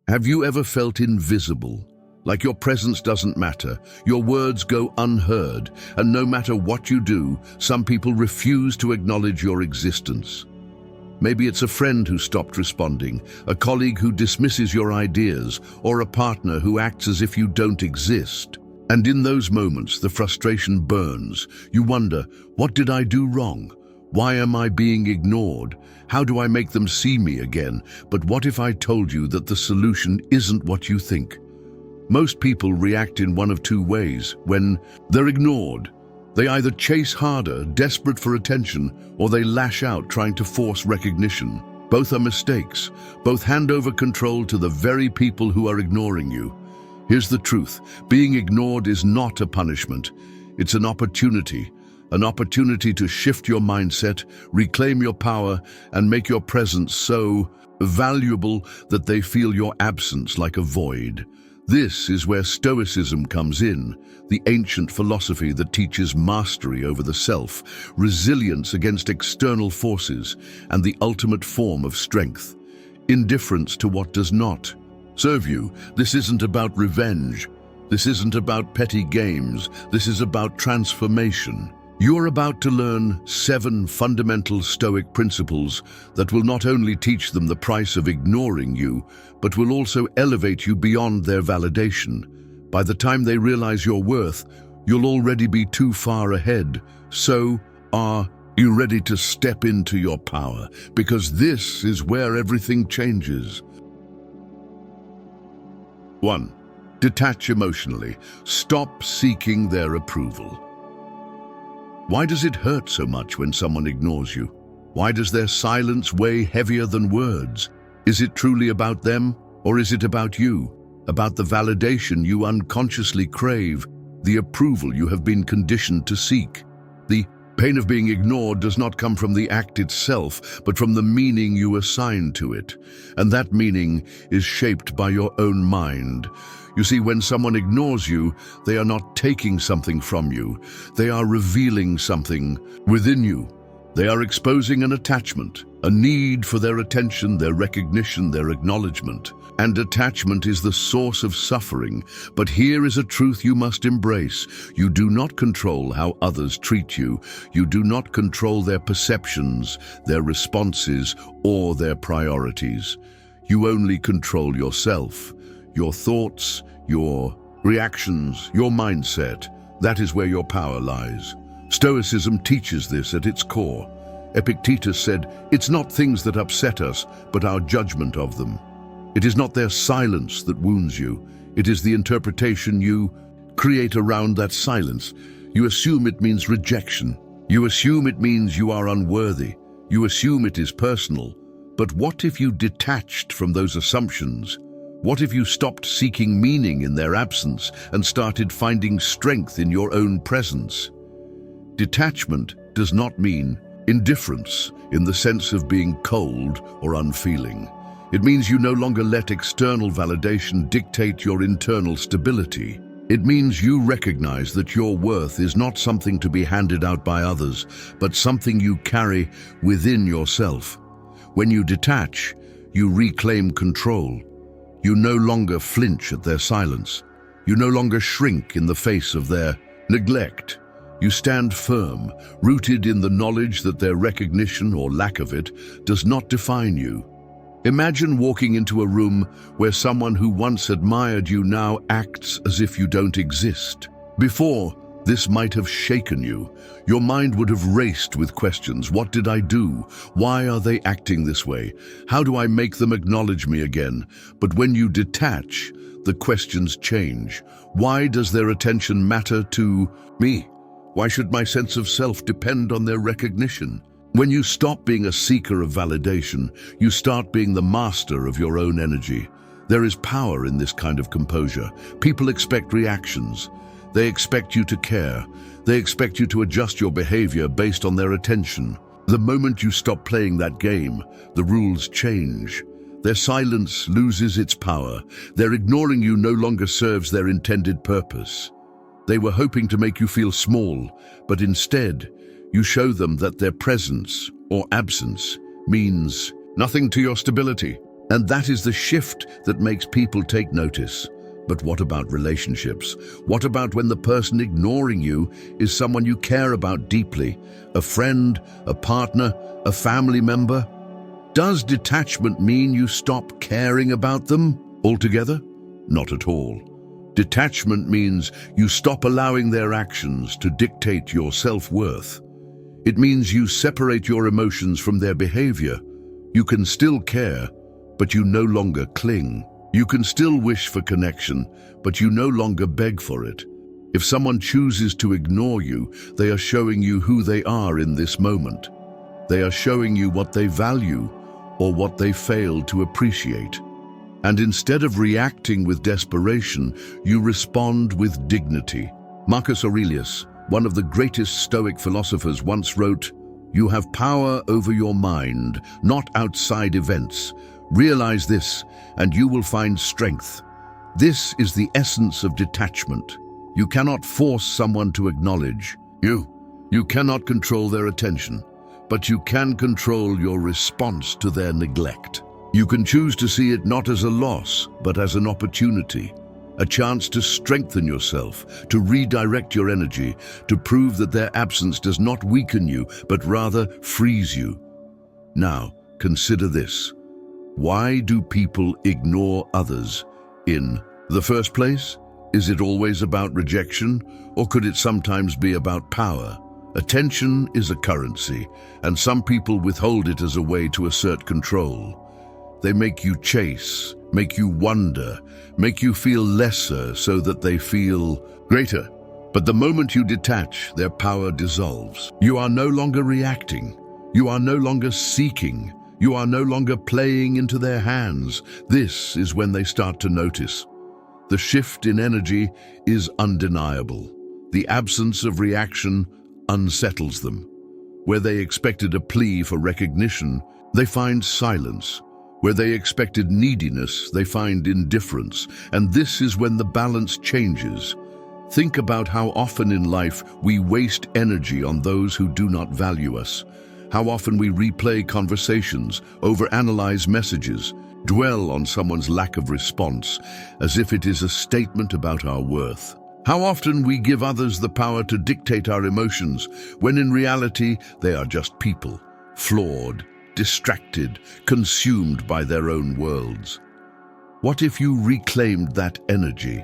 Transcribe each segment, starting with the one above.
Have you ever felt invisible? Like your presence doesn't matter, your words go unheard, and no matter what you do, some people refuse to acknowledge your existence. Maybe it's a friend who stopped responding, a colleague who dismisses your ideas, or a partner who acts as if you don't exist. And in those moments, the frustration burns. You wonder, what did I do wrong? Why am I being ignored? How do I make them see me again? But what if I told you that the solution isn't what you think? Most people react in one of two ways. When they're ignored, they either chase harder, desperate for attention, or they lash out trying to force recognition. Both are mistakes. Both hand over control to the very people who are ignoring you. Here's the truth. Being ignored is not a punishment. It's an opportunity to shift your mindset, reclaim your power, and make your presence so valuable that they feel your absence like a void. This is where Stoicism comes in, the ancient philosophy that teaches mastery over the self, resilience against external forces, and the ultimate form of strength. Indifference to what does not serve you. This isn't about revenge. This isn't about petty games. This is about transformation. You're about to learn 7 fundamental Stoic principles that will not only teach them the price of ignoring you, but will also elevate you beyond their validation. By the time they realize your worth, you'll already be too far ahead. So, are you ready to step into your power? Because this is where everything changes. 1. Detach emotionally. Stop seeking their approval. Why does it hurt so much when someone ignores you? Why does their silence weigh heavier than words? Is it truly about them, or is it about you? About the validation you unconsciously crave, the approval you have been conditioned to seek? The pain of being ignored does not come from the act itself, but from the meaning you assign to it. And that meaning is shaped by your own mind. You see, when someone ignores you, they are not taking something from you. They are revealing something within you. They are exposing an attachment, a need for their attention, their recognition, their acknowledgement. And attachment is the source of suffering. But here is a truth you must embrace. You do not control how others treat you. You do not control their perceptions, their responses, or their priorities. You only control yourself. Your thoughts, your reactions, your mindset. That is where your power lies. Stoicism teaches this at its core. Epictetus said, "It's not things that upset us, but our judgment of them." It is not their silence that wounds you. It is the interpretation you create around that silence. You assume it means rejection. You assume it means you are unworthy. You assume it is personal. But what if you detached from those assumptions? What if you stopped seeking meaning in their absence and started finding strength in your own presence? Detachment does not mean indifference in the sense of being cold or unfeeling. It means you no longer let external validation dictate your internal stability. It means you recognize that your worth is not something to be handed out by others, but something you carry within yourself. When you detach, you reclaim control. You no longer flinch at their silence. You no longer shrink in the face of their neglect. You stand firm, rooted in the knowledge that their recognition or lack of it does not define you. Imagine walking into a room where someone who once admired you now acts as if you don't exist. Before, this might have shaken you. Your mind would have raced with questions. What did I do? Why are they acting this way? How do I make them acknowledge me again? But when you detach, the questions change. Why does their attention matter to me? Why should my sense of self depend on their recognition? When you stop being a seeker of validation, you start being the master of your own energy. There is power in this kind of composure. People expect reactions. They expect you to care. They expect you to adjust your behavior based on their attention. The moment you stop playing that game, the rules change. Their silence loses its power. Their ignoring you no longer serves their intended purpose. They were hoping to make you feel small, but instead, you show them that their presence or absence means nothing to your stability. And that is the shift that makes people take notice. But what about relationships? What about when the person ignoring you is someone you care about deeply? A friend, a partner, a family member? Does detachment mean you stop caring about them altogether? Not at all. Detachment means you stop allowing their actions to dictate your self-worth. It means you separate your emotions from their behavior. You can still care, but you no longer cling. You can still wish for connection, but you no longer beg for it. If someone chooses to ignore you, they are showing you who they are in this moment. They are showing you what they value or what they fail to appreciate. And instead of reacting with desperation, you respond with dignity. Marcus Aurelius, one of the greatest Stoic philosophers, once wrote, "You have power over your mind, not outside events. Realize this, and you will find strength." This is the essence of detachment. You cannot force someone to acknowledge you. You cannot control their attention, but you can control your response to their neglect. You can choose to see it not as a loss, but as an opportunity, a chance to strengthen yourself, to redirect your energy, to prove that their absence does not weaken you, but rather frees you. Now, consider this. Why do people ignore others in the first place? Is it always about rejection, or could it sometimes be about power? Attention is a currency, and some people withhold it as a way to assert control. They make you chase, make you wonder, make you feel lesser so that they feel greater. But the moment you detach, their power dissolves. You are no longer reacting. You are no longer seeking. You are no longer playing into their hands. This is when they start to notice. The shift in energy is undeniable. The absence of reaction unsettles them. Where they expected a plea for recognition, they find silence. Where they expected neediness, they find indifference. And this is when the balance changes. Think about how often in life we waste energy on those who do not value us. How often we replay conversations, overanalyze messages, dwell on someone's lack of response, as if it is a statement about our worth. How often we give others the power to dictate our emotions, when in reality they are just people, flawed, distracted, consumed by their own worlds. What if you reclaimed that energy?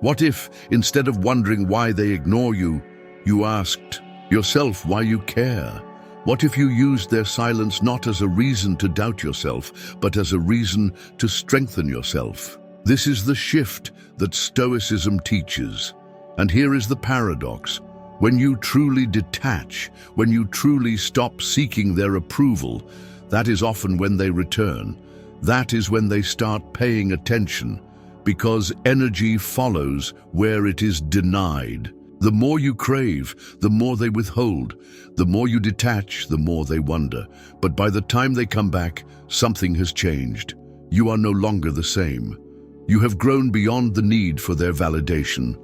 What if, instead of wondering why they ignore you, you asked yourself why you care? What if you used their silence not as a reason to doubt yourself, but as a reason to strengthen yourself? This is the shift that Stoicism teaches. And here is the paradox. When you truly detach, when you truly stop seeking their approval, that is often when they return. That is when they start paying attention, because energy follows where it is denied. The more you crave, the more they withhold. The more you detach, the more they wonder. But by the time they come back, something has changed. You are no longer the same. You have grown beyond the need for their validation.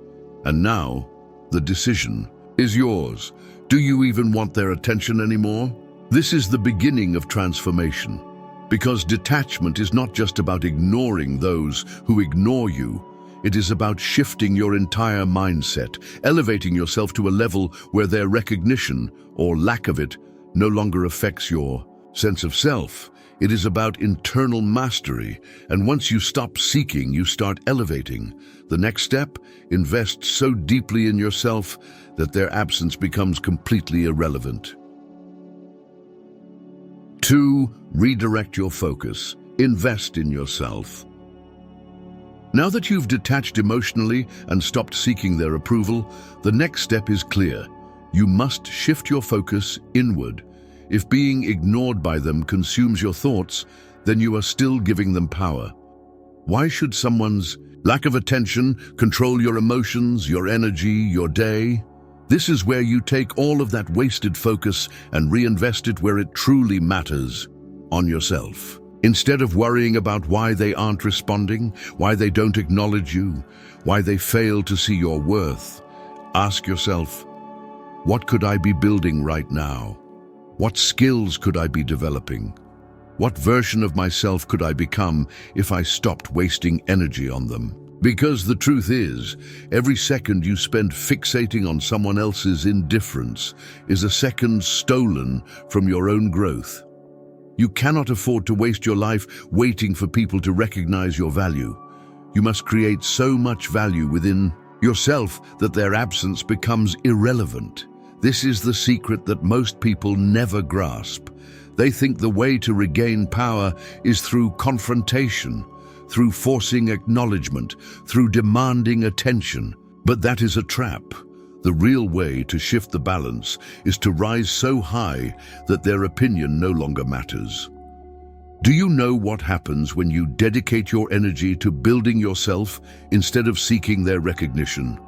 And now, the decision is yours. Do you even want their attention anymore? This is the beginning of transformation. Because detachment is not just about ignoring those who ignore you. It is about shifting your entire mindset, elevating yourself to a level where their recognition, or lack of it, no longer affects your sense of self. It is about internal mastery, and once you stop seeking, you start elevating. The next step, invest so deeply in yourself that their absence becomes completely irrelevant. 2. Redirect your focus. Invest in yourself. Now that you've detached emotionally and stopped seeking their approval, the next step is clear. You must shift your focus inward. If being ignored by them consumes your thoughts, then you are still giving them power. Why should someone's lack of attention control your emotions, your energy, your day? This is where you take all of that wasted focus and reinvest it where it truly matters, on yourself. Instead of worrying about why they aren't responding, why they don't acknowledge you, why they fail to see your worth, ask yourself, what could I be building right now? What skills could I be developing? What version of myself could I become if I stopped wasting energy on them? Because the truth is, every second you spend fixating on someone else's indifference is a second stolen from your own growth. You cannot afford to waste your life waiting for people to recognize your value. You must create so much value within yourself that their absence becomes irrelevant. This is the secret that most people never grasp. They think the way to regain power is through confrontation, through forcing acknowledgement, through demanding attention. But that is a trap. The real way to shift the balance is to rise so high that their opinion no longer matters. Do you know what happens when you dedicate your energy to building yourself instead of seeking their recognition?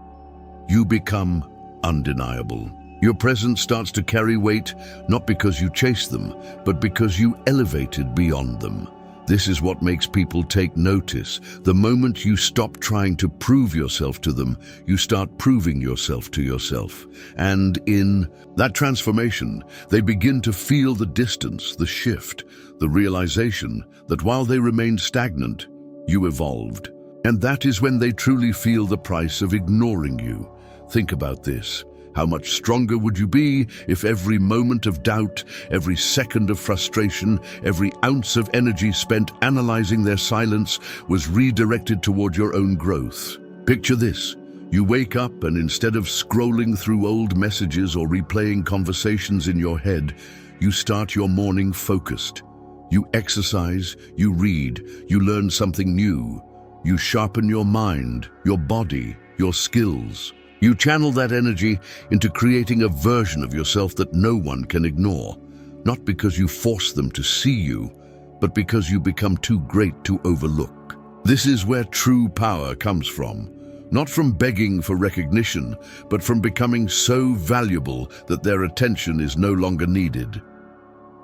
You become undeniable. Your presence starts to carry weight, not because you chase them, but because you elevated beyond them. This is what makes people take notice. The moment you stop trying to prove yourself to them, you start proving yourself to yourself. And in that transformation, they begin to feel the distance, the shift, the realization that while they remained stagnant, you evolved. And that is when they truly feel the price of ignoring you. Think about this. How much stronger would you be if every moment of doubt, every second of frustration, every ounce of energy spent analyzing their silence was redirected toward your own growth? Picture this. You wake up and instead of scrolling through old messages or replaying conversations in your head, you start your morning focused. You exercise, you read, you learn something new. You sharpen your mind, your body, your skills. You channel that energy into creating a version of yourself that no one can ignore, not because you force them to see you, but because you become too great to overlook. This is where true power comes from, not from begging for recognition, but from becoming so valuable that their attention is no longer needed.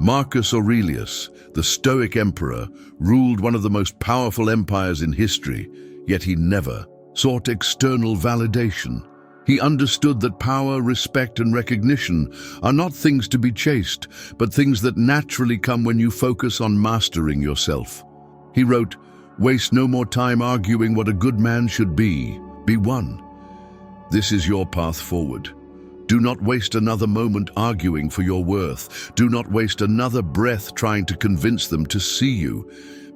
Marcus Aurelius, the Stoic emperor, ruled one of the most powerful empires in history, yet he never sought external validation. He understood that power, respect, and recognition are not things to be chased, but things that naturally come when you focus on mastering yourself. He wrote, "Waste no more time arguing what a good man should be. Be one." This is your path forward. Do not waste another moment arguing for your worth. Do not waste another breath trying to convince them to see you.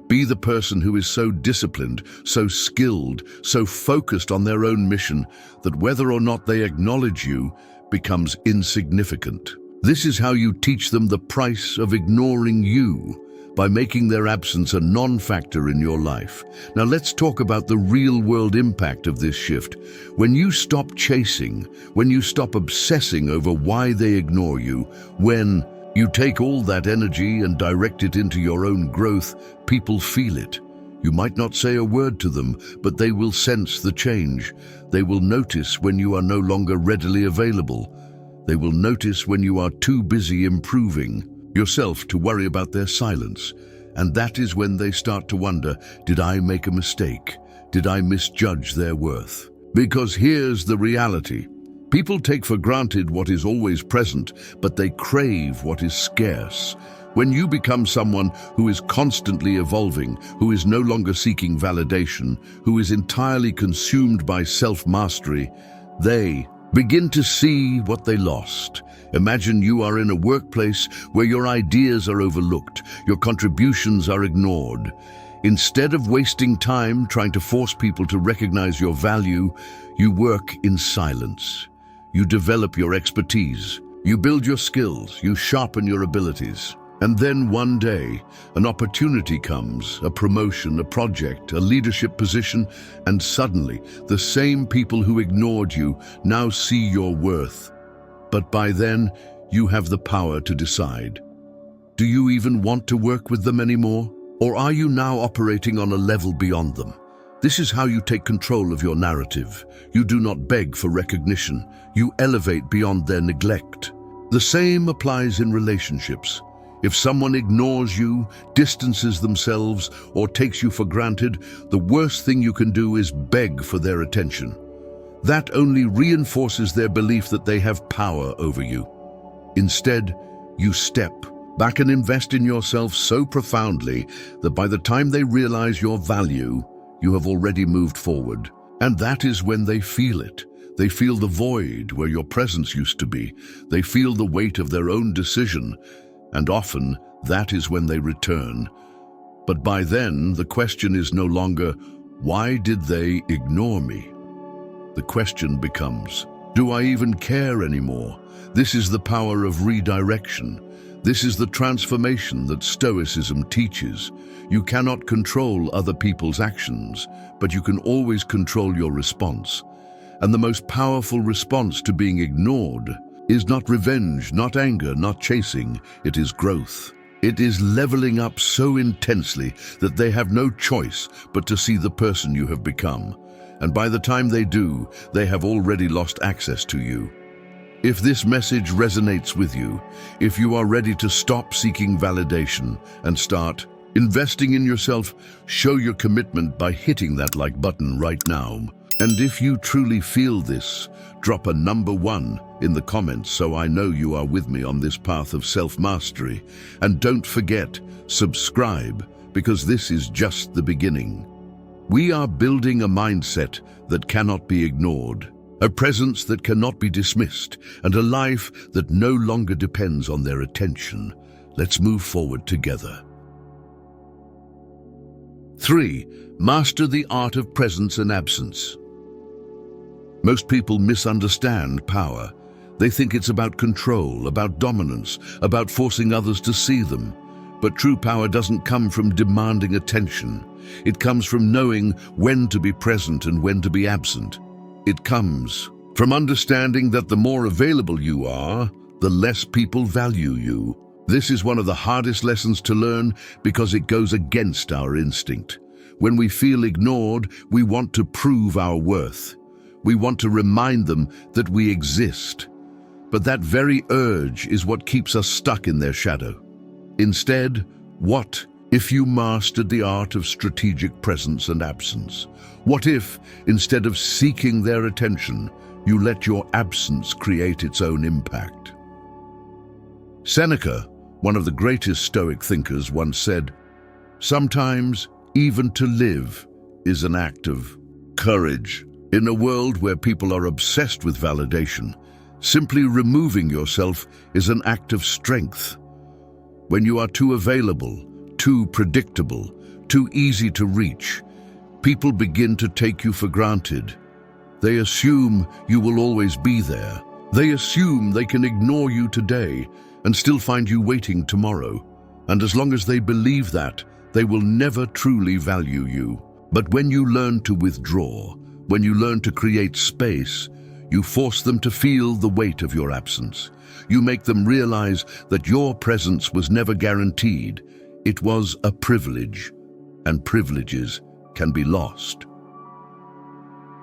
Be the person who is so disciplined, so skilled, so focused on their own mission that whether or not they acknowledge you becomes insignificant. This is how you teach them the price of ignoring you, by making their absence a non-factor in your life. Now let's talk about the real-world impact of this shift. When you stop chasing, when you stop obsessing over why they ignore you, when you take all that energy and direct it into your own growth, people feel it. You might not say a word to them, but they will sense the change. They will notice when you are no longer readily available. They will notice when you are too busy improving yourself to worry about their silence. And that is when they start to wonder, did I make a mistake? Did I misjudge their worth? Because here's the reality. People take for granted what is always present, but they crave what is scarce. When you become someone who is constantly evolving, who is no longer seeking validation, who is entirely consumed by self-mastery, they begin to see what they lost. Imagine you are in a workplace where your ideas are overlooked, your contributions are ignored. Instead of wasting time trying to force people to recognize your value, you work in silence. You develop your expertise, you build your skills, you sharpen your abilities. And then one day, an opportunity comes, a promotion, a project, a leadership position, and suddenly, the same people who ignored you now see your worth. But by then, you have the power to decide. Do you even want to work with them anymore? Or are you now operating on a level beyond them? This is how you take control of your narrative. You do not beg for recognition. You elevate beyond their neglect. The same applies in relationships. If someone ignores you, distances themselves, or takes you for granted, the worst thing you can do is beg for their attention. That only reinforces their belief that they have power over you. Instead, you step back and invest in yourself so profoundly that by the time they realize your value, you have already moved forward. And that is when they feel it. They feel the void where your presence used to be. They feel the weight of their own decision. And often, that is when they return. But by then, the question is no longer, why did they ignore me? The question becomes, do I even care anymore? This is the power of redirection. This is the transformation that Stoicism teaches. You cannot control other people's actions, but you can always control your response. And the most powerful response to being ignored is not revenge, not anger, not chasing. It is growth. It is leveling up so intensely that they have no choice but to see the person you have become. And by the time they do, they have already lost access to you. If this message resonates with you, if you are ready to stop seeking validation and start investing in yourself, show your commitment by hitting that like button right now. And if you truly feel this, drop a number 1 in the comments so I know you are with me on this path of self-mastery. And don't forget, subscribe, because this is just the beginning. We are building a mindset that cannot be ignored, a presence that cannot be dismissed, and a life that no longer depends on their attention. Let's move forward together. 3. Master the art of presence and absence. Most people misunderstand power. They think it's about control, about dominance, about forcing others to see them. But true power doesn't come from demanding attention. It comes from knowing when to be present and when to be absent. It comes from understanding that the more available you are, the less people value you. This is one of the hardest lessons to learn because it goes against our instinct. When we feel ignored, we want to prove our worth. We want to remind them that we exist. But that very urge is what keeps us stuck in their shadow. Instead, what if you mastered the art of strategic presence and absence? What if, instead of seeking their attention, you let your absence create its own impact? Seneca, one of the greatest Stoic thinkers, once said, "Sometimes even to live is an act of courage." In a world where people are obsessed with validation, simply removing yourself is an act of strength. When you are too available, too predictable, too easy to reach, people begin to take you for granted. They assume you will always be there. They assume they can ignore you today and still find you waiting tomorrow. And as long as they believe that, they will never truly value you. But when you learn to withdraw, when you learn to create space, you force them to feel the weight of your absence. You make them realize that your presence was never guaranteed. It was a privilege, and privileges can be lost.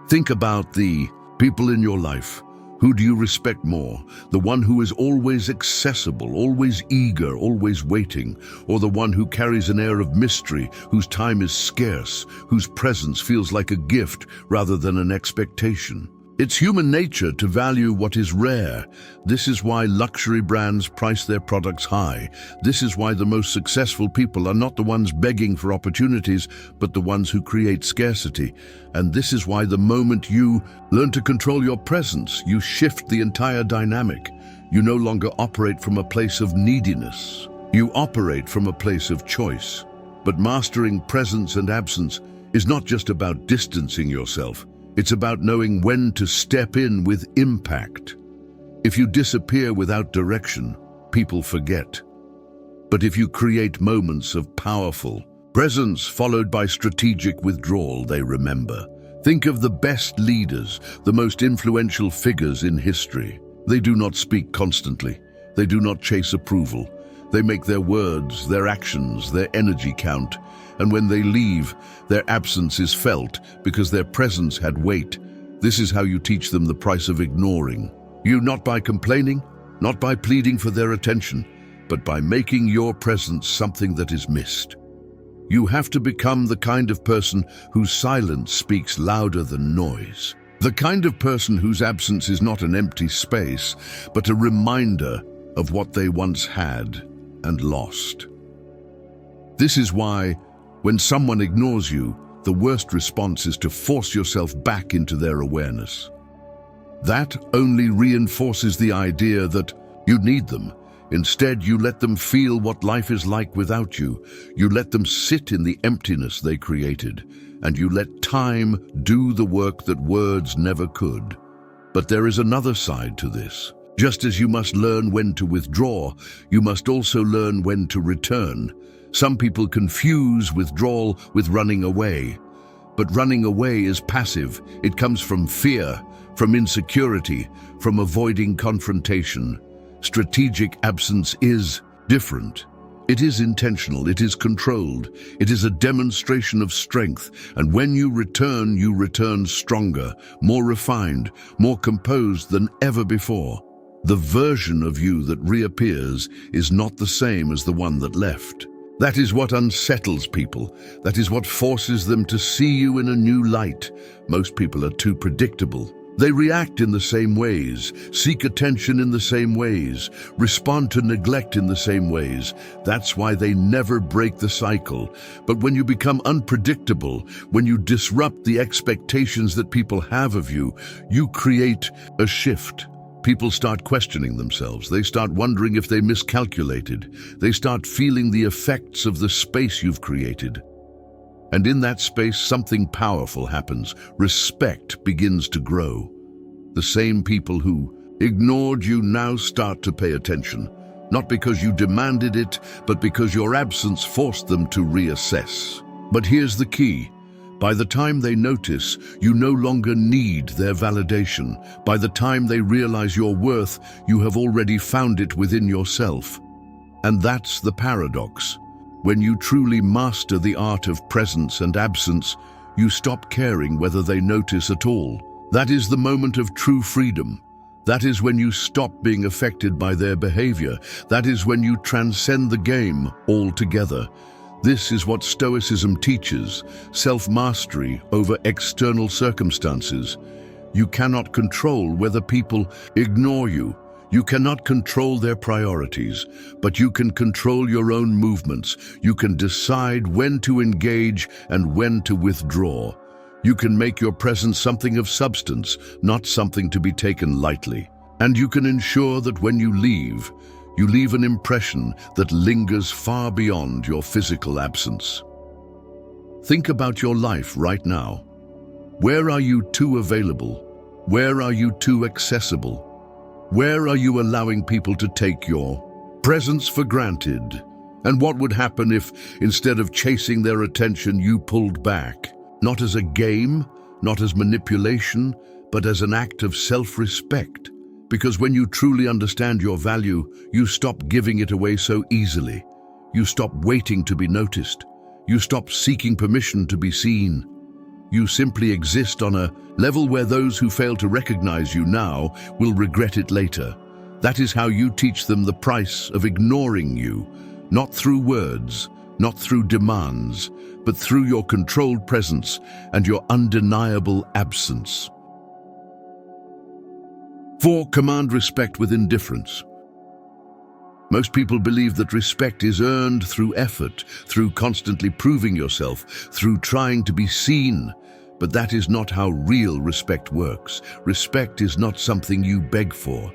Think about the people in your life. Who do you respect more? The one who is always accessible, always eager, always waiting, or the one who carries an air of mystery, whose time is scarce, whose presence feels like a gift rather than an expectation? It's human nature to value what is rare. This is why luxury brands price their products high. This is why the most successful people are not the ones begging for opportunities, but the ones who create scarcity. And this is why the moment you learn to control your presence, you shift the entire dynamic. You no longer operate from a place of neediness. You operate from a place of choice. But mastering presence and absence is not just about distancing yourself. It's about knowing when to step in with impact. If you disappear without direction, people forget. But if you create moments of powerful presence followed by strategic withdrawal, they remember. Think of the best leaders, the most influential figures in history. They do not speak constantly. They do not chase approval. They make their words, their actions, their energy count. And when they leave, their absence is felt because their presence had weight. This is how you teach them the price of ignoring you, not by complaining, not by pleading for their attention, but by making your presence something that is missed. You have to become the kind of person whose silence speaks louder than noise. The kind of person whose absence is not an empty space, but a reminder of what they once had. and lost. This is why, when someone ignores you, the worst response is to force yourself back into their awareness. That only reinforces the idea that you need them. Instead, you let them feel what life is like without you. You let them sit in the emptiness they created, and you let time do the work that words never could. But there is another side to this. Just as you must learn when to withdraw, you must also learn when to return. Some people confuse withdrawal with running away. But running away is passive. It comes from fear, from insecurity, from avoiding confrontation. Strategic absence is different. It is intentional, it is controlled, it is a demonstration of strength, and when you return stronger, more refined, more composed than ever before. The version of you that reappears is not the same as the one that left. That is what unsettles people. That is what forces them to see you in a new light. Most people are too predictable. They react in the same ways, seek attention in the same ways, respond to neglect in the same ways. That's why they never break the cycle. But when you become unpredictable, when you disrupt the expectations that people have of you, you create a shift. People start questioning themselves. They start wondering if they miscalculated. They start feeling the effects of the space you've created. And in that space, something powerful happens. Respect begins to grow. The same people who ignored you now start to pay attention, not because you demanded it, but because your absence forced them to reassess. But here's the key. By the time they notice, you no longer need their validation. By the time they realize your worth, you have already found it within yourself. And that's the paradox. When you truly master the art of presence and absence, you stop caring whether they notice at all. That is the moment of true freedom. That is when you stop being affected by their behavior. That is when you transcend the game altogether. This is what Stoicism teaches, self-mastery over external circumstances. You cannot control whether people ignore you. You cannot control their priorities, but you can control your own movements. You can decide when to engage and when to withdraw. You can make your presence something of substance, not something to be taken lightly. And you can ensure that when you leave an impression that lingers far beyond your physical absence. Think about your life right now. Where are you too available? Where are you too accessible? Where are you allowing people to take your presence for granted? And what would happen if, instead of chasing their attention, you pulled back? Not as a game, not as manipulation, but as an act of self-respect. Because when you truly understand your value, you stop giving it away so easily. You stop waiting to be noticed. You stop seeking permission to be seen. You simply exist on a level where those who fail to recognize you now will regret it later. That is how you teach them the price of ignoring you, not through words, not through demands, but through your controlled presence and your undeniable absence. 4. Command respect with indifference. Most people believe that respect is earned through effort, through constantly proving yourself, through trying to be seen. But that is not how real respect works. Respect is not something you beg for.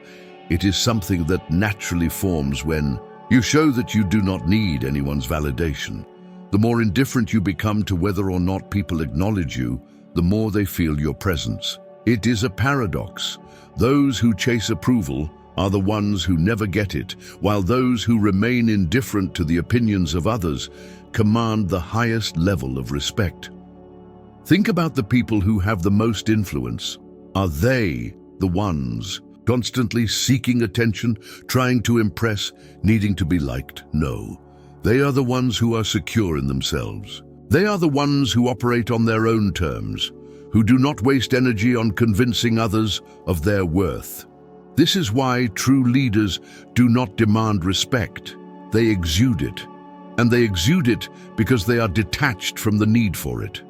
It is something that naturally forms when you show that you do not need anyone's validation. The more indifferent you become to whether or not people acknowledge you, the more they feel your presence. It is a paradox. Those who chase approval are the ones who never get it, while those who remain indifferent to the opinions of others command the highest level of respect. Think about the people who have the most influence. Are they the ones constantly seeking attention, trying to impress, needing to be liked? No. They are the ones who are secure in themselves. They are the ones who operate on their own terms, who do not waste energy on convincing others of their worth. This is why true leaders do not demand respect. They exude it. And they exude it because they are detached from the need for it.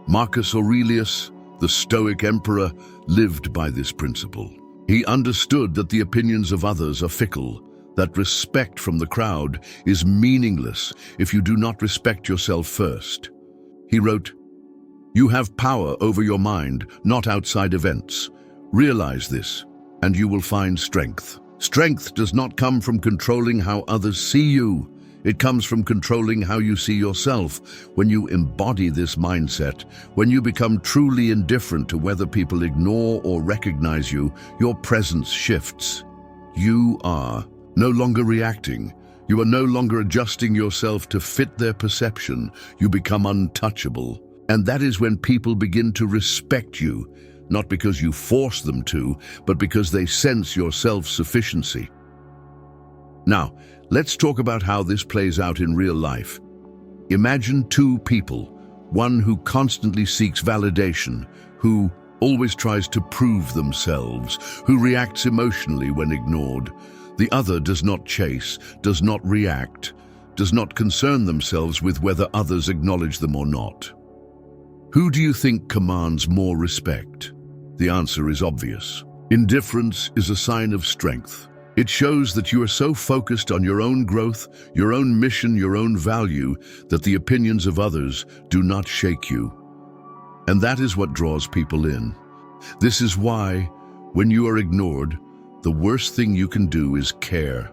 Marcus Aurelius, the Stoic emperor, lived by this principle. He understood that the opinions of others are fickle, that respect from the crowd is meaningless if you do not respect yourself first. He wrote, "You have power over your mind, not outside events. Realize this, and you will find strength. Strength does not come from controlling how others see you. It comes from controlling how you see yourself. When you embody this mindset, when you become truly indifferent to whether people ignore or recognize you, your presence shifts. You are no longer reacting. You are no longer adjusting yourself to fit their perception. You become untouchable. And that is when people begin to respect you, not because you force them to, but because they sense your self-sufficiency. Now, let's talk about how this plays out in real life. Imagine two people, one who constantly seeks validation, who always tries to prove themselves, who reacts emotionally when ignored. The other does not chase, does not react, does not concern themselves with whether others acknowledge them or not. Who do you think commands more respect? The answer is obvious. Indifference is a sign of strength. It shows that you are so focused on your own growth, your own mission, your own value, that the opinions of others do not shake you. And that is what draws people in. This is why, when you are ignored, the worst thing you can do is care.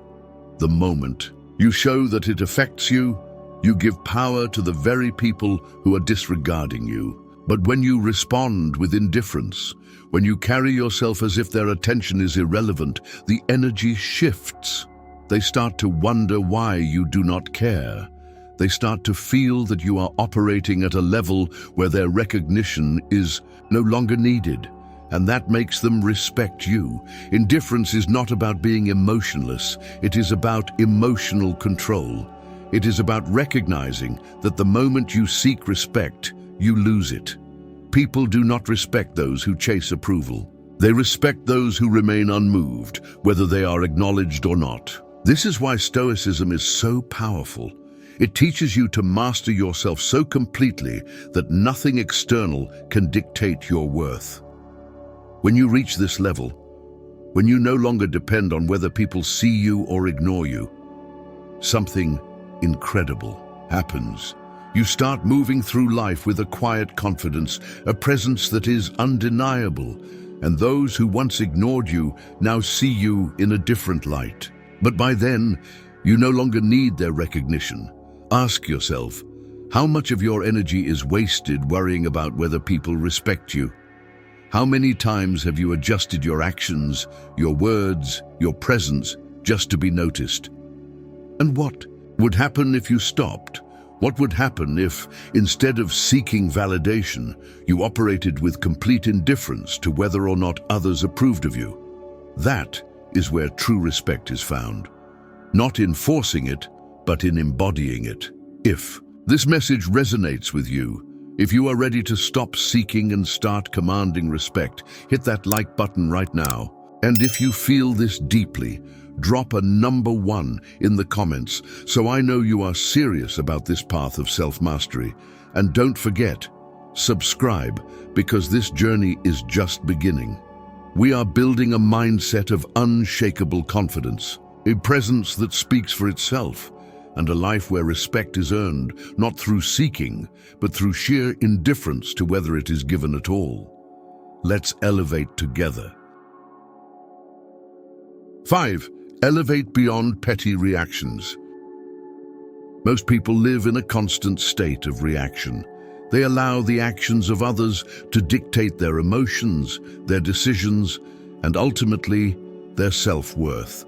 The moment you show that it affects you, you give power to the very people who are disregarding you. But when you respond with indifference, when you carry yourself as if their attention is irrelevant, the energy shifts. They start to wonder why you do not care. They start to feel that you are operating at a level where their recognition is no longer needed, and that makes them respect you. Indifference is not about being emotionless. It is about emotional control. It is about recognizing that the moment you seek respect, you lose it. People do not respect those who chase approval. They respect those who remain unmoved, whether they are acknowledged or not. This is why Stoicism is so powerful. It teaches you to master yourself so completely that nothing external can dictate your worth. When you reach this level, when you no longer depend on whether people see you or ignore you, something incredible happens. You start moving through life with a quiet confidence, a presence that is undeniable, and those who once ignored you now see you in a different light. But by then, you no longer need their recognition. Ask yourself, how much of your energy is wasted worrying about whether people respect you? How many times have you adjusted your actions, your words, your presence just to be noticed? And what would happen if you stopped? What would happen if, instead of seeking validation, you operated with complete indifference to whether or not others approved of you? That is where true respect is found. Not in forcing it, but in embodying it. If this message resonates with you, if you are ready to stop seeking and start commanding respect, hit that like button right now. And if you feel this deeply, drop a number 1 in the comments so I know you are serious about this path of self-mastery. And don't forget, subscribe, because this journey is just beginning. We are building a mindset of unshakable confidence, a presence that speaks for itself, and a life where respect is earned, not through seeking, but through sheer indifference to whether it is given at all. Let's elevate together. 5. Elevate beyond petty reactions. Most people live in a constant state of reaction. They allow the actions of others to dictate their emotions, their decisions, and ultimately, their self-worth.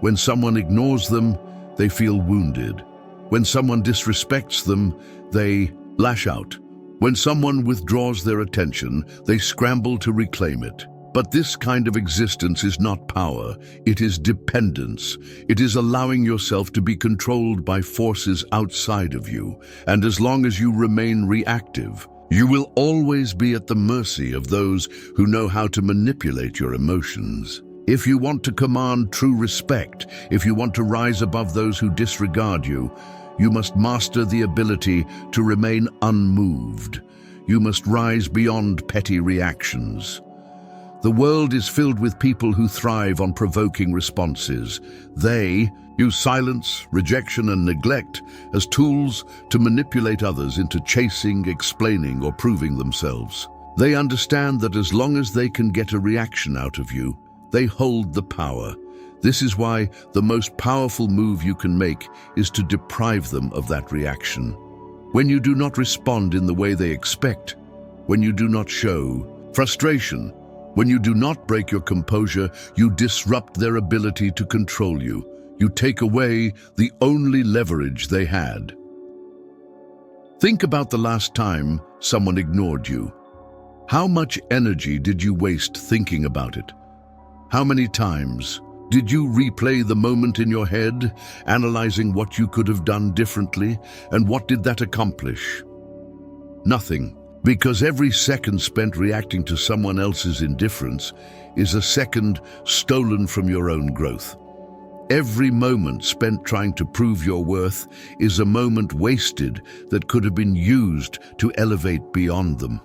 When someone ignores them, they feel wounded. When someone disrespects them, they lash out. When someone withdraws their attention, they scramble to reclaim it. But this kind of existence is not power, it is dependence. It is allowing yourself to be controlled by forces outside of you. And as long as you remain reactive, you will always be at the mercy of those who know how to manipulate your emotions. If you want to command true respect, if you want to rise above those who disregard you, you must master the ability to remain unmoved. You must rise beyond petty reactions. The world is filled with people who thrive on provoking responses. They use silence, rejection, and neglect as tools to manipulate others into chasing, explaining, or proving themselves. They understand that as long as they can get a reaction out of you, they hold the power. This is why the most powerful move you can make is to deprive them of that reaction. When you do not respond in the way they expect, when you do not show frustration, when you do not break your composure, you disrupt their ability to control you. You take away the only leverage they had. Think about the last time someone ignored you. How much energy did you waste thinking about it? How many times did you replay the moment in your head, analyzing what you could have done differently, and what did that accomplish? Nothing, because every second spent reacting to someone else's indifference is a second stolen from your own growth. Every moment spent trying to prove your worth is a moment wasted that could have been used to elevate beyond them.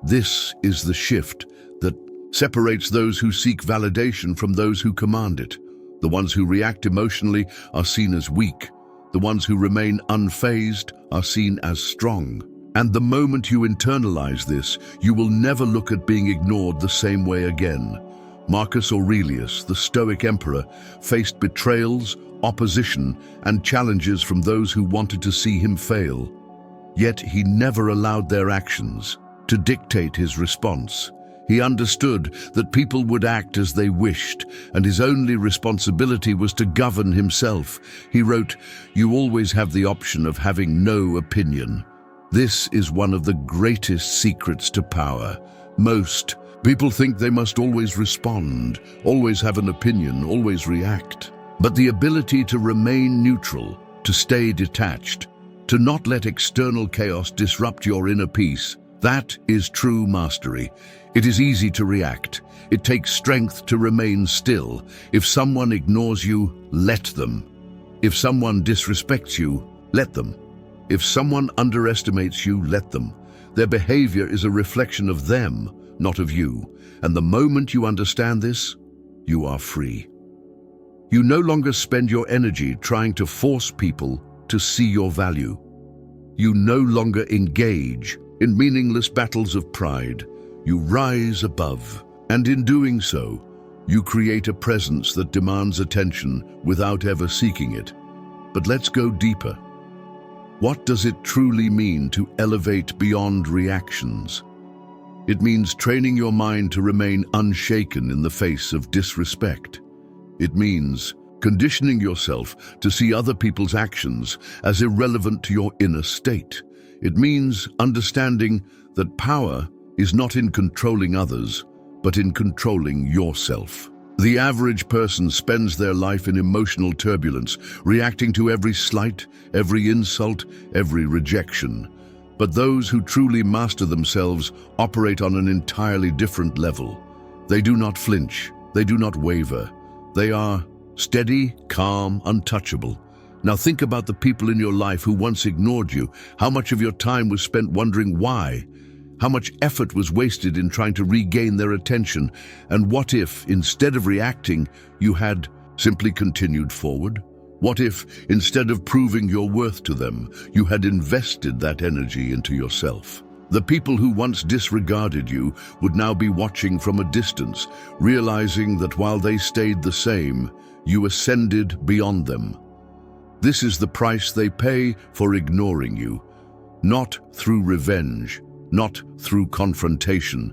This is the shift that separates those who seek validation from those who command it. The ones who react emotionally are seen as weak. The ones who remain unfazed are seen as strong. And the moment you internalize this, you will never look at being ignored the same way again. Marcus Aurelius, the Stoic emperor, faced betrayals, opposition, and challenges from those who wanted to see him fail. Yet he never allowed their actions to dictate his response. He understood that people would act as they wished, and his only responsibility was to govern himself. He wrote, "You always have the option of having no opinion." This is one of the greatest secrets to power. Most people think they must always respond, always have an opinion, always react. But the ability to remain neutral, to stay detached, to not let external chaos disrupt your inner peace, that is true mastery. It is easy to react. It takes strength to remain still. If someone ignores you, let them. If someone disrespects you, let them. If someone underestimates you, let them. Their behavior is a reflection of them, not of you. And the moment you understand this, you are free. You no longer spend your energy trying to force people to see your value. You no longer engage in meaningless battles of pride. You rise above, and in doing so, you create a presence that demands attention without ever seeking it. But let's go deeper. What does it truly mean to elevate beyond reactions? It means training your mind to remain unshaken in the face of disrespect. It means conditioning yourself to see other people's actions as irrelevant to your inner state. It means understanding that power is not in controlling others, but in controlling yourself. The average person spends their life in emotional turbulence, reacting to every slight, every insult, every rejection. But those who truly master themselves operate on an entirely different level. They do not flinch, they do not waver. They are steady, calm, untouchable. Now think about the people in your life who once ignored you. How much of your time was spent wondering why? How much effort was wasted in trying to regain their attention? And what if, instead of reacting, you had simply continued forward? What if, instead of proving your worth to them, you had invested that energy into yourself? The people who once disregarded you would now be watching from a distance, realizing that while they stayed the same, you ascended beyond them. This is the price they pay for ignoring you, not through revenge, not through confrontation,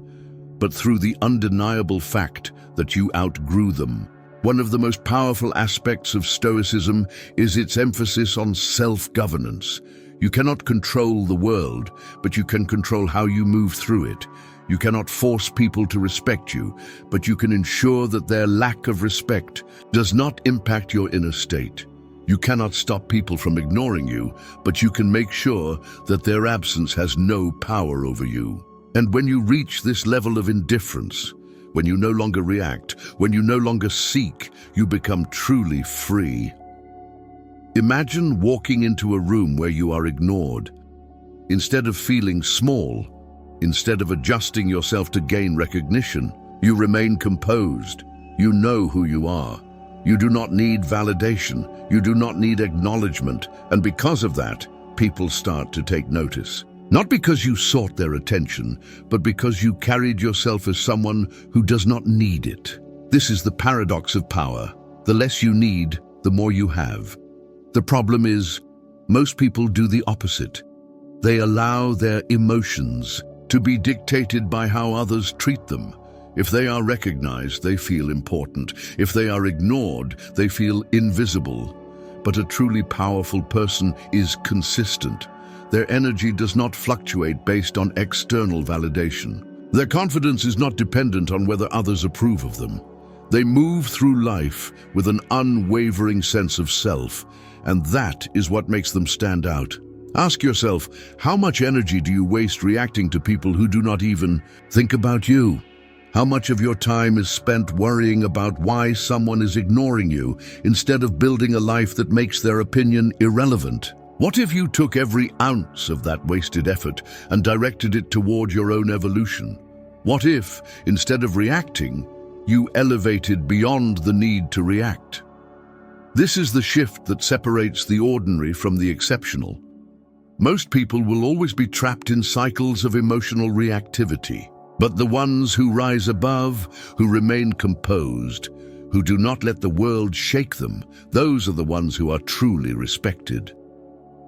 but through the undeniable fact that you outgrew them. One of the most powerful aspects of Stoicism is its emphasis on self-governance. You cannot control the world, but you can control how you move through it. You cannot force people to respect you, but you can ensure that their lack of respect does not impact your inner state. You cannot stop people from ignoring you, but you can make sure that their absence has no power over you. And when you reach this level of indifference, when you no longer react, when you no longer seek, you become truly free. Imagine walking into a room where you are ignored. Instead of feeling small, instead of adjusting yourself to gain recognition, You remain composed. You know who you are. You do not need validation. You do not need acknowledgement. And because of that, people start to take notice. Not because you sought their attention, but because you carried yourself as someone who does not need it. This is the paradox of power. The less you need, the more you have. The problem is, most people do the opposite. They allow their emotions to be dictated by how others treat them. If they are recognized, they feel important. If they are ignored, they feel invisible. But a truly powerful person is consistent. Their energy does not fluctuate based on external validation. Their confidence is not dependent on whether others approve of them. They move through life with an unwavering sense of self, and that is what makes them stand out. Ask yourself, how much energy do you waste reacting to people who do not even think about you? How much of your time is spent worrying about why someone is ignoring you instead of building a life that makes their opinion irrelevant? What if you took every ounce of that wasted effort and directed it toward your own evolution? What if, instead of reacting, you elevated beyond the need to react? This is the shift that separates the ordinary from the exceptional. Most people will always be trapped in cycles of emotional reactivity. But the ones who rise above, who remain composed, who do not let the world shake them, those are the ones who are truly respected.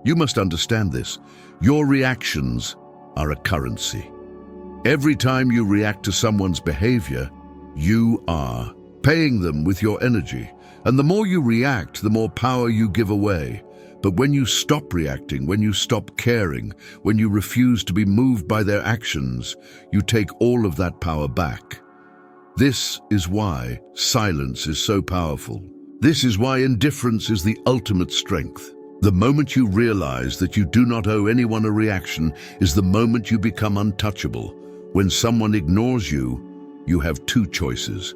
You must understand this. Your reactions are a currency. Every time you react to someone's behavior, you are paying them with your energy. And the more you react, the more power you give away. But when you stop reacting, when you stop caring, when you refuse to be moved by their actions, you take all of that power back. This is why silence is so powerful. This is why indifference is the ultimate strength. The moment you realize that you do not owe anyone a reaction is the moment you become untouchable. When someone ignores you, you have two choices.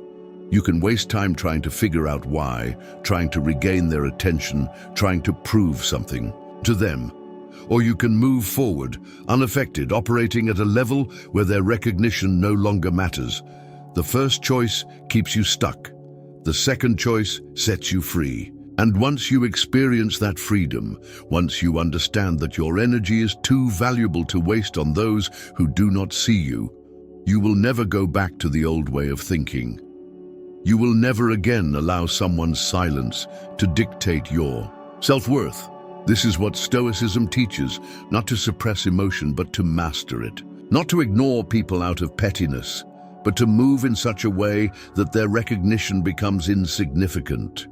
You can waste time trying to figure out why, trying to regain their attention, trying to prove something to them. Or you can move forward, unaffected, operating at a level where their recognition no longer matters. The first choice keeps you stuck. The second choice sets you free. And once you experience that freedom, once you understand that your energy is too valuable to waste on those who do not see you, you will never go back to the old way of thinking. You will never again allow someone's silence to dictate your self-worth. This is what Stoicism teaches, not to suppress emotion, but to master it. Not to ignore people out of pettiness, but to move in such a way that their recognition becomes insignificant.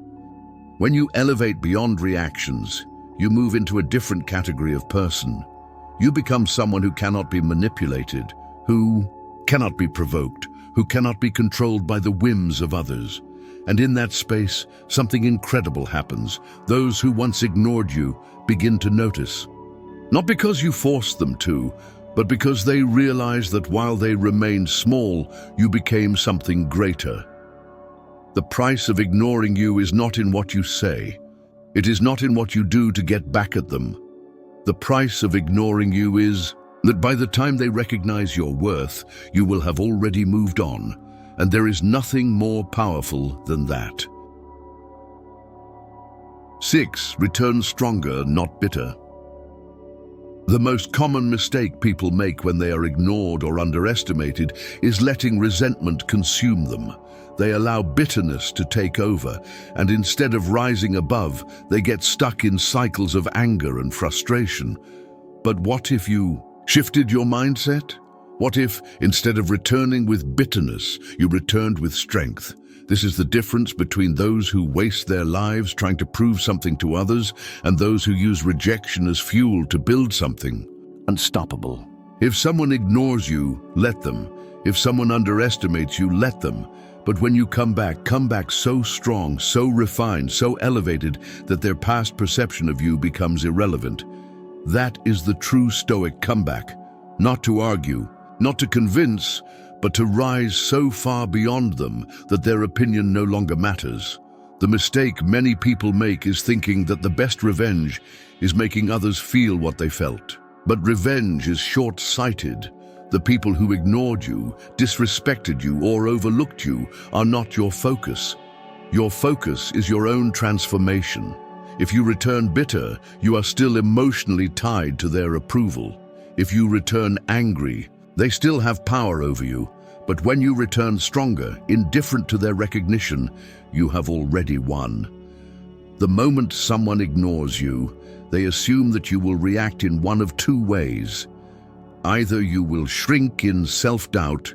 When you elevate beyond reactions, you move into a different category of person. You become someone who cannot be manipulated, who cannot be provoked, who cannot be controlled by the whims of others. And in that space, something incredible happens. Those who once ignored you begin to notice. Not because you forced them to, but because they realize that while they remained small, you became something greater. The price of ignoring you is not in what you say. It is not in what you do to get back at them. The price of ignoring you is that by the time they recognize your worth, you will have already moved on, and there is nothing more powerful than that. 6. Return stronger, not bitter. The most common mistake people make when they are ignored or underestimated is letting resentment consume them. They allow bitterness to take over, and instead of rising above, they get stuck in cycles of anger and frustration. But what if you shifted your mindset? What if, instead of returning with bitterness, you returned with strength? This is the difference between those who waste their lives trying to prove something to others and those who use rejection as fuel to build something unstoppable. If someone ignores you, let them. If someone underestimates you, let them. But when you come back so strong, so refined, so elevated that their past perception of you becomes irrelevant. That is the true Stoic comeback. Not to argue, not to convince, but to rise so far beyond them that their opinion no longer matters. The mistake many people make is thinking that the best revenge is making others feel what they felt. But revenge is short-sighted. The people who ignored you, disrespected you, or overlooked you are not your focus. Your focus is your own transformation. If you return bitter, you are still emotionally tied to their approval. If you return angry, they still have power over you. But when you return stronger, indifferent to their recognition, you have already won. The moment someone ignores you, they assume that you will react in one of two ways. Either you will shrink in self-doubt,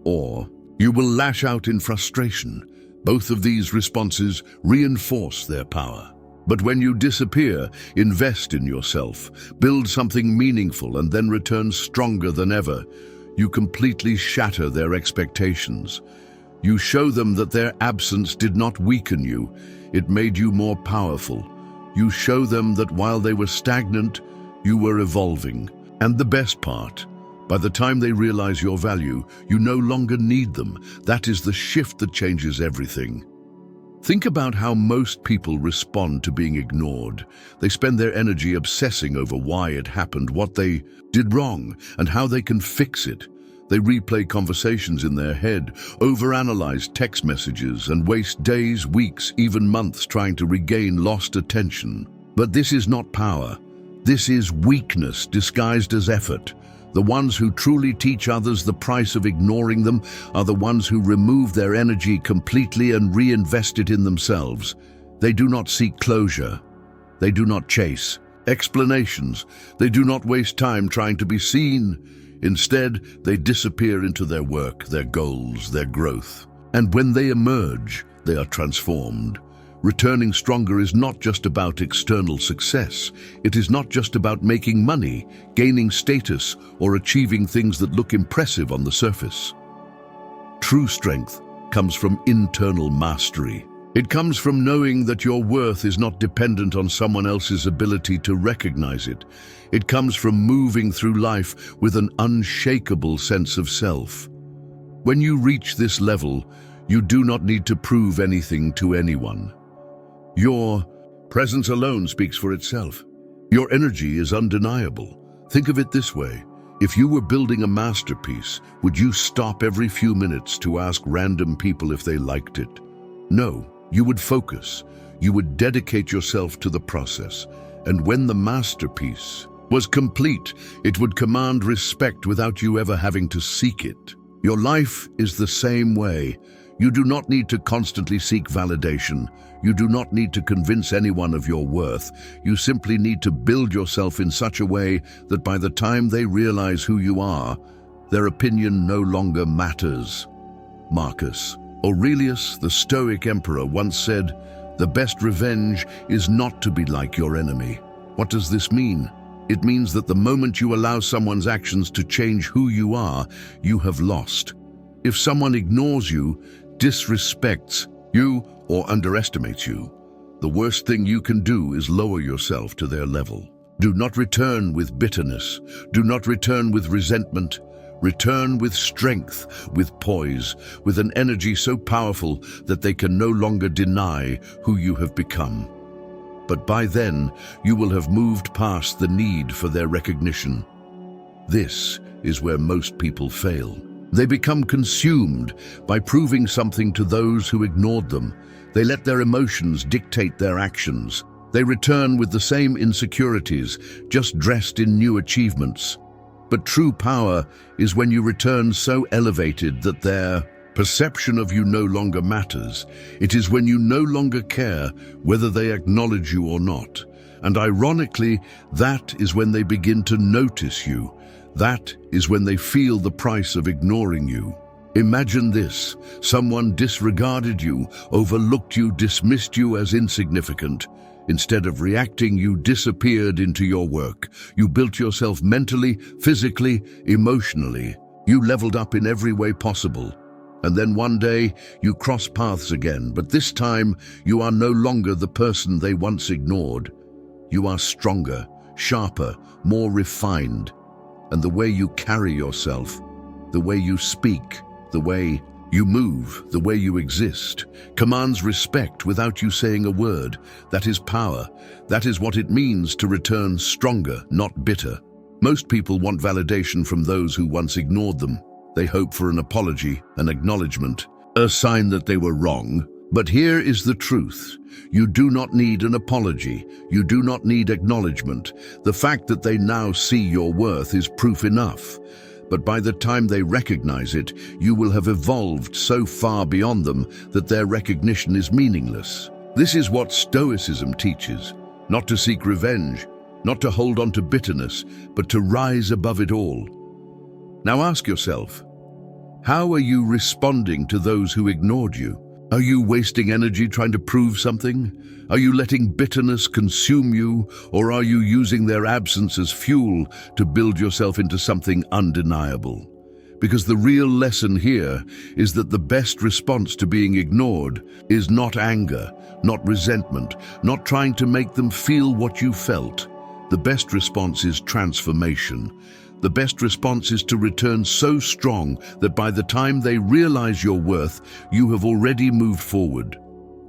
or you will lash out in frustration. Both of these responses reinforce their power. But when you disappear, invest in yourself, build something meaningful, and then return stronger than ever, you completely shatter their expectations. You show them that their absence did not weaken you, it made you more powerful. You show them that while they were stagnant, you were evolving. And the best part, by the time they realize your value, you no longer need them. That is the shift that changes everything. Think about how most people respond to being ignored. They spend their energy obsessing over why it happened, what they did wrong, and how they can fix it. They replay conversations in their head, overanalyze text messages, and waste days, weeks, even months trying to regain lost attention. But this is not power. This is weakness disguised as effort. The ones who truly teach others the price of ignoring them are the ones who remove their energy completely and reinvest it in themselves. They do not seek closure. They do not chase explanations. They do not waste time trying to be seen. Instead, they disappear into their work, their goals, their growth. And when they emerge, they are transformed. Returning stronger is not just about external success. It is not just about making money, gaining status, or achieving things that look impressive on the surface. True strength comes from internal mastery. It comes from knowing that your worth is not dependent on someone else's ability to recognize it. It comes from moving through life with an unshakable sense of self. When you reach this level, you do not need to prove anything to anyone. Your presence alone speaks for itself. Your energy is undeniable. Think of it this way. If you were building a masterpiece, would you stop every few minutes to ask random people if they liked it? No, you would focus. You would dedicate yourself to the process. And when the masterpiece was complete, it would command respect without you ever having to seek it. Your life is the same way. You do not need to constantly seek validation. You do not need to convince anyone of your worth. You simply need to build yourself in such a way that by the time they realize who you are, their opinion no longer matters. Marcus Aurelius, the Stoic emperor, once said, "The best revenge is not to be like your enemy." What does this mean? It means that the moment you allow someone's actions to change who you are, you have lost. If someone ignores you, disrespects you, or underestimates you, the worst thing you can do is lower yourself to their level. Do not return with bitterness. Do not return with resentment. Return with strength, with poise, with an energy so powerful that they can no longer deny who you have become. But by then, you will have moved past the need for their recognition. This is where most people fail. They become consumed by proving something to those who ignored them. They let their emotions dictate their actions. They return with the same insecurities, just dressed in new achievements. But true power is when you return so elevated that their perception of you no longer matters. It is when you no longer care whether they acknowledge you or not. And ironically, that is when they begin to notice you. That is when they feel the price of ignoring you. Imagine this: someone disregarded you, overlooked you, dismissed you as insignificant. Instead of reacting, you disappeared into your work. You built yourself mentally, physically, emotionally. You leveled up in every way possible. And then one day, you cross paths again, but this time, you are no longer the person they once ignored. You are stronger, sharper, more refined. And the way you carry yourself, the way you speak, the way you move, the way you exist, commands respect without you saying a word. That is power. That is what it means to return stronger, not bitter. Most people want validation from those who once ignored them. They hope for an apology, an acknowledgement, a sign that they were wrong. But here is the truth. You do not need an apology. You do not need acknowledgement. The fact that they now see your worth is proof enough. But by the time they recognize it, you will have evolved so far beyond them that their recognition is meaningless. This is what Stoicism teaches. Not to seek revenge, not to hold on to bitterness, but to rise above it all. Now ask yourself, how are you responding to those who ignored you? Are you wasting energy trying to prove something? Are you letting bitterness consume you, or are you using their absence as fuel to build yourself into something undeniable? Because the real lesson here is that the best response to being ignored is not anger, not resentment, not trying to make them feel what you felt. The best response is transformation. The best response is to return so strong that by the time they realize your worth, you have already moved forward.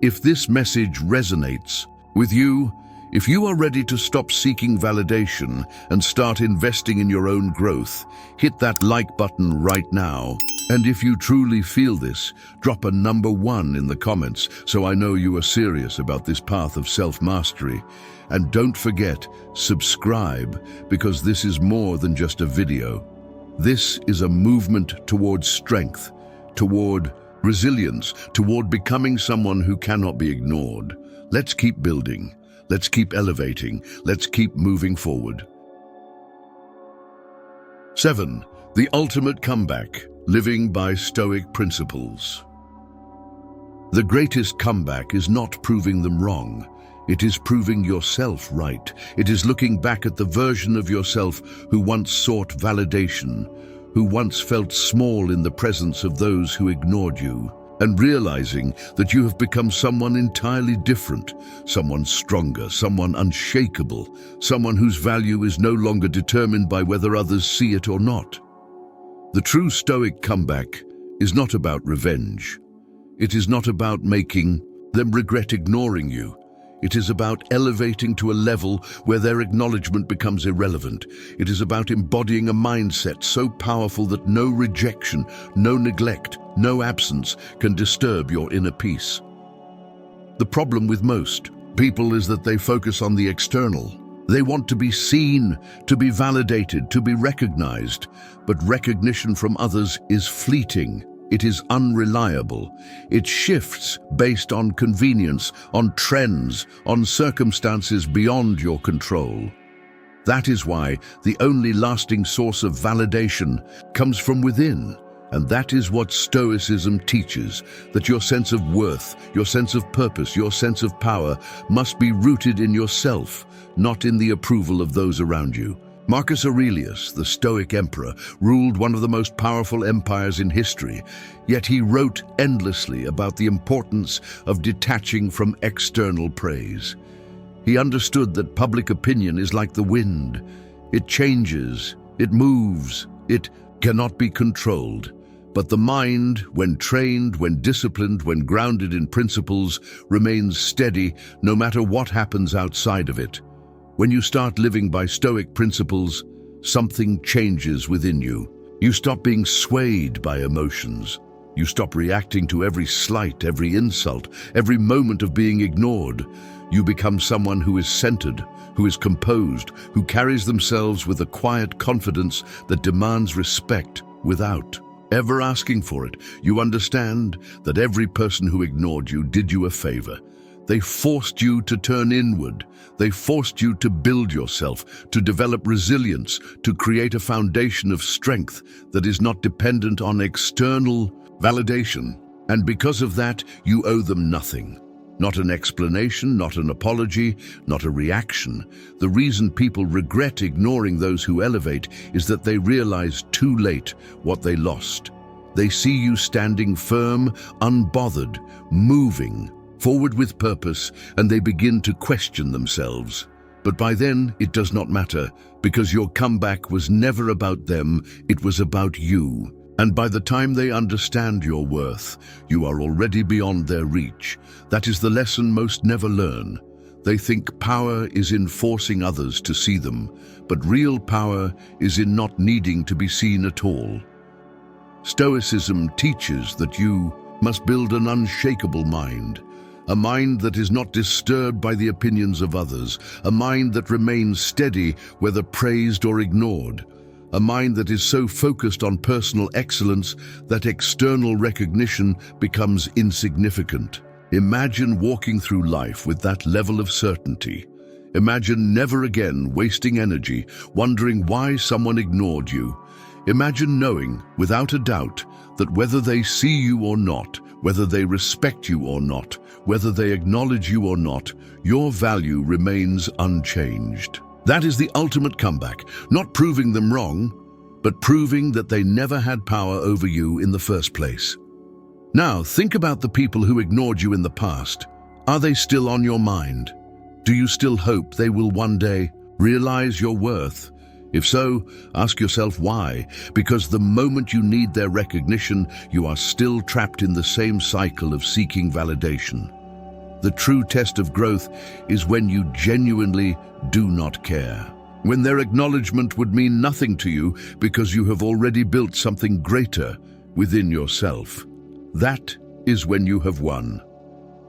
If this message resonates with you, if you are ready to stop seeking validation and start investing in your own growth, hit that like button right now. And if you truly feel this, drop a number 1 in the comments so I know you are serious about this path of self-mastery. And don't forget, subscribe, because this is more than just a video. This is a movement toward strength, toward resilience, toward becoming someone who cannot be ignored. Let's keep building. Let's keep elevating. Let's keep moving forward. 7. The ultimate comeback. Living by Stoic principles. The greatest comeback is not proving them wrong. It is proving yourself right. It is looking back at the version of yourself who once sought validation, who once felt small in the presence of those who ignored you, and realizing that you have become someone entirely different, someone stronger, someone unshakable, someone whose value is no longer determined by whether others see it or not. The true Stoic comeback is not about revenge. It is not about making them regret ignoring you. It is about elevating to a level where their acknowledgement becomes irrelevant. It is about embodying a mindset so powerful that no rejection, no neglect, no absence can disturb your inner peace. The problem with most people is that they focus on the external. They want to be seen, to be validated, to be recognized, but recognition from others is fleeting. It is unreliable. It shifts based on convenience, on trends, on circumstances beyond your control. That is why the only lasting source of validation comes from within. And that is what Stoicism teaches, that your sense of worth, your sense of purpose, your sense of power must be rooted in yourself, not in the approval of those around you. Marcus Aurelius, the Stoic emperor, ruled one of the most powerful empires in history, yet he wrote endlessly about the importance of detaching from external praise. He understood that public opinion is like the wind. It changes, it moves, it cannot be controlled. But the mind, when trained, when disciplined, when grounded in principles, remains steady no matter what happens outside of it. When you start living by Stoic principles, something changes within you. You stop being swayed by emotions. You stop reacting to every slight, every insult, every moment of being ignored. You become someone who is centered, who is composed, who carries themselves with a quiet confidence that demands respect without ever asking for it. You understand that every person who ignored you did you a favor. They forced you to turn inward. They forced you to build yourself, to develop resilience, to create a foundation of strength that is not dependent on external validation. And because of that, you owe them nothing. Not an explanation, not an apology, not a reaction. The reason people regret ignoring those who elevate is that they realize too late what they lost. They see you standing firm, unbothered, moving forward with purpose, and they begin to question themselves. But by then, it does not matter, because your comeback was never about them, it was about you. And by the time they understand your worth, you are already beyond their reach. That is the lesson most never learn. They think power is in forcing others to see them, but real power is in not needing to be seen at all. Stoicism teaches that you must build an unshakable mind, a mind that is not disturbed by the opinions of others, a mind that remains steady whether praised or ignored, a mind that is so focused on personal excellence that external recognition becomes insignificant. Imagine walking through life with that level of certainty. Imagine never again wasting energy wondering why someone ignored you. Imagine knowing, without a doubt, that whether they see you or not, whether they respect you or not, whether they acknowledge you or not, your value remains unchanged. That is the ultimate comeback, not proving them wrong, but proving that they never had power over you in the first place. Now, think about the people who ignored you in the past. Are they still on your mind? Do you still hope they will one day realize your worth? If so, ask yourself why. Because the moment you need their recognition, you are still trapped in the same cycle of seeking validation. The true test of growth is when you genuinely do not care. When their acknowledgement would mean nothing to you because you have already built something greater within yourself. That is when you have won.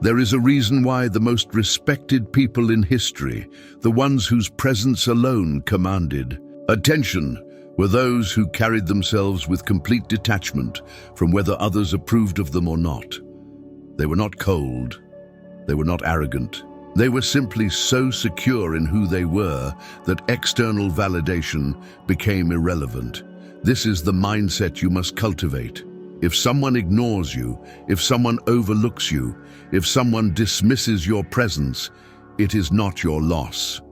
There is a reason why the most respected people in history, the ones whose presence alone commanded attention, were those who carried themselves with complete detachment from whether others approved of them or not. They were not cold. They were not arrogant. They were simply so secure in who they were that external validation became irrelevant. This is the mindset you must cultivate. If someone ignores you, if someone overlooks you, if someone dismisses your presence, it is not your loss.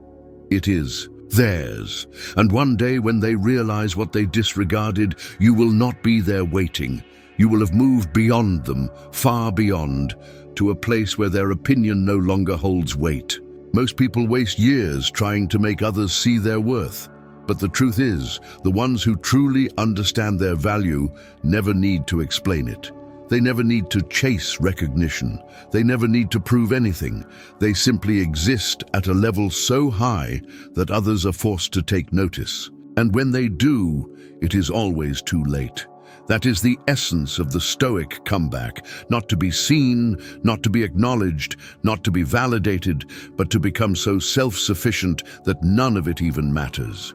It is theirs. And one day when they realize what they disregarded, you will not be there waiting. You will have moved beyond them, far beyond, to a place where their opinion no longer holds weight. Most people waste years trying to make others see their worth. But the truth is, the ones who truly understand their value never need to explain it. They never need to chase recognition. They never need to prove anything. They simply exist at a level so high that others are forced to take notice. And when they do, it is always too late. That is the essence of the Stoic comeback, not to be seen, not to be acknowledged, not to be validated, but to become so self-sufficient that none of it even matters.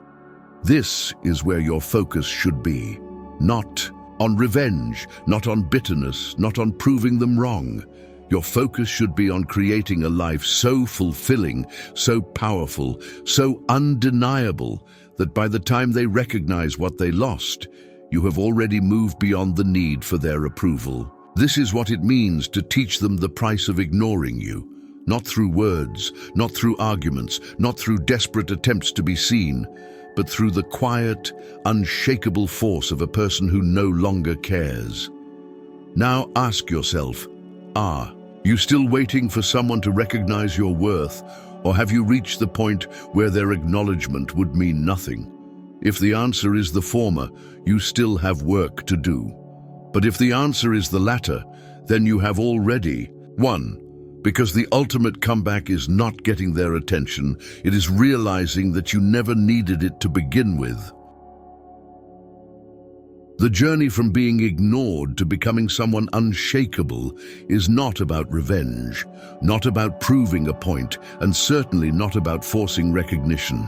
This is where your focus should be, not on revenge, not on bitterness, not on proving them wrong. Your focus should be on creating a life so fulfilling, so powerful, so undeniable that by the time they recognize what they lost, you have already moved beyond the need for their approval. This is what it means to teach them the price of ignoring you, not through words, not through arguments, not through desperate attempts to be seen, but through the quiet, unshakable force of a person who no longer cares. Now ask yourself, are you still waiting for someone to recognize your worth, or have you reached the point where their acknowledgement would mean nothing? If the answer is the former, you still have work to do. But if the answer is the latter, then you have already won. Because the ultimate comeback is not getting their attention, it is realizing that you never needed it to begin with. The journey from being ignored to becoming someone unshakable is not about revenge, not about proving a point, and certainly not about forcing recognition.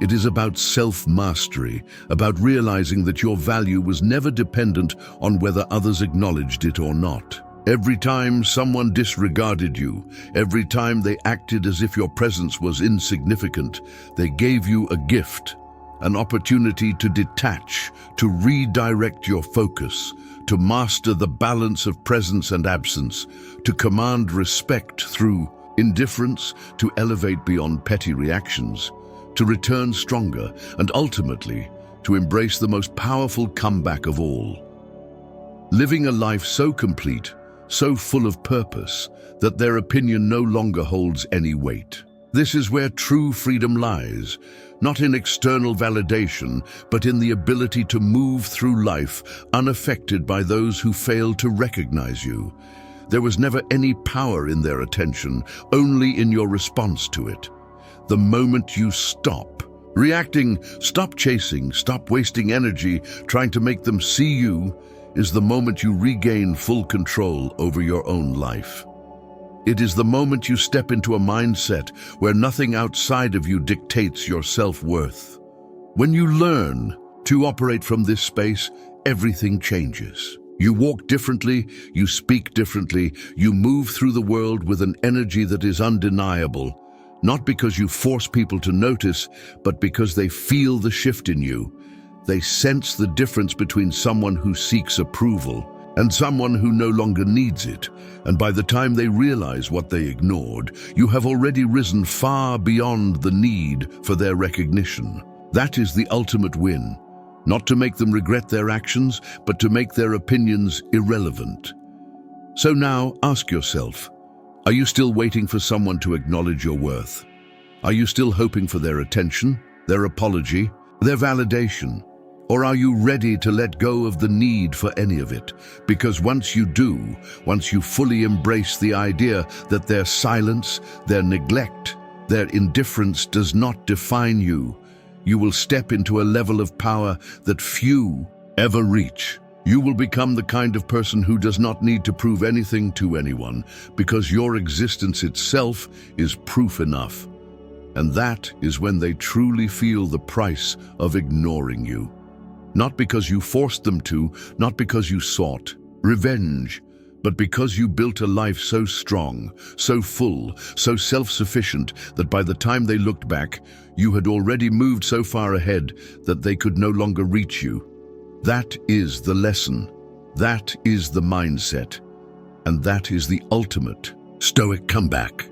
It is about self-mastery, about realizing that your value was never dependent on whether others acknowledged it or not. Every time someone disregarded you, every time they acted as if your presence was insignificant, they gave you a gift, an opportunity to detach, to redirect your focus, to master the balance of presence and absence, to command respect through indifference, to elevate beyond petty reactions, to return stronger, and ultimately, to embrace the most powerful comeback of all. Living a life so complete, so full of purpose, that their opinion no longer holds any weight. This is where true freedom lies, not in external validation, but in the ability to move through life unaffected by those who fail to recognize you. There was never any power in their attention, only in your response to it. The moment you stop reacting, stop chasing, stop wasting energy trying to make them see you, is the moment you regain full control over your own life. It is the moment you step into a mindset where nothing outside of you dictates your self-worth. When you learn to operate from this space, everything changes. You walk differently, you speak differently, you move through the world with an energy that is undeniable, not because you force people to notice, but because they feel the shift in you. They sense the difference between someone who seeks approval and someone who no longer needs it. And by the time they realize what they ignored, you have already risen far beyond the need for their recognition. That is the ultimate win. Not to make them regret their actions, but to make their opinions irrelevant. So now, ask yourself, are you still waiting for someone to acknowledge your worth? Are you still hoping for their attention, their apology, their validation? Or are you ready to let go of the need for any of it? Because once you do, once you fully embrace the idea that their silence, their neglect, their indifference does not define you, you will step into a level of power that few ever reach. You will become the kind of person who does not need to prove anything to anyone, because your existence itself is proof enough. And that is when they truly feel the price of ignoring you. Not because you forced them to, not because you sought revenge, but because you built a life so strong, so full, so self-sufficient that by the time they looked back, you had already moved so far ahead that they could no longer reach you. That is the lesson. That is the mindset. And that is the ultimate Stoic comeback.